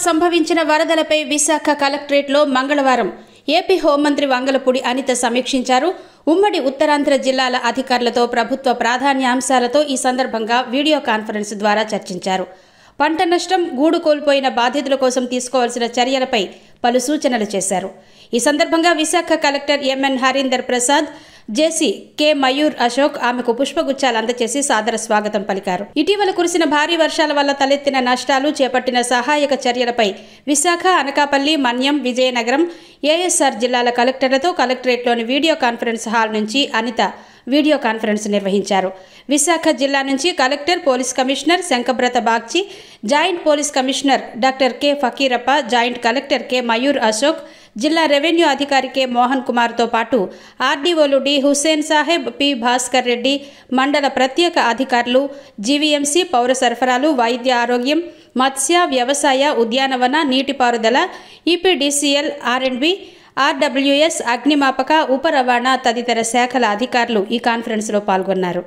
సంభవించిన వరదలపై విశాఖ కలెక్టరేట్లో మంగళవారం ఏపీ హోంమంత్రి వంగలపూడి అనిత సమీక్షించారు. ఉమ్మడి ఉత్తరాంధ్ర జిల్లాల అధికారులతో ప్రభుత్వ ప్రాధాన్యాంశాలతో ఈ సందర్భంగా వీడియో కాన్ఫరెన్స్ ద్వారా చర్చించారు. పంట నష్టం, గూడు కోల్పోయిన బాధితుల కోసం తీసుకోవాల్సిన చర్యలపై పలు సూచనలు చేశారు. ఈ సందర్భంగా విశాఖ కలెక్టర్ ఎంఎన్ హరీందర్ ప్రసాద్, జేసీ కె మయూర్ అశోక్ ఆమెకు పుష్పగుచ్చాలు అందజేసి సాదర స్వాగతం పలికారు. ఇటీవల కురిసిన భారీ వర్షాల వల్ల తలెత్తిన నష్టాలు, చేపట్టిన సహాయక చర్యలపై విశాఖ, అనకాపల్లి, మన్యం, విజయనగరం, ఏఎస్ఆర్ జిల్లాల కలెక్టర్లతో కలెక్టరేట్లోని వీడియో కాన్ఫరెన్స్ హాల్ నుంచి అనిత వీడియో కాన్ఫరెన్స్ నిర్వహించారు. విశాఖ జిల్లా నుంచి collector, police commissioner Shankhabrata Bagchi, joint police commissioner doctor K Fakirappa, joint collector K Mayur Ashok, జిల్లా రెవెన్యూ అధికారి కె మోహన్ కుమార్తో పాటు ఆర్డీఓలు డి హుస్సేన్ సాహెబ్, పి భాస్కర్ రెడ్డి, మండల ప్రత్యేక అధికారులు, జీవీఎంసీ, పౌర సరఫరాలు, వైద్య ఆరోగ్యం, మత్స్య, వ్యవసాయ, ఉద్యానవన, నీటిపారుదల, ఈపీడీసీఎల్, ఆర్ఎండ్బి, ఆర్డబ్ల్యూఎస్, అగ్నిమాపక, ఉప రవాణా తదితర శాఖల అధికారులు ఈ కాన్ఫరెన్స్లో పాల్గొన్నారు.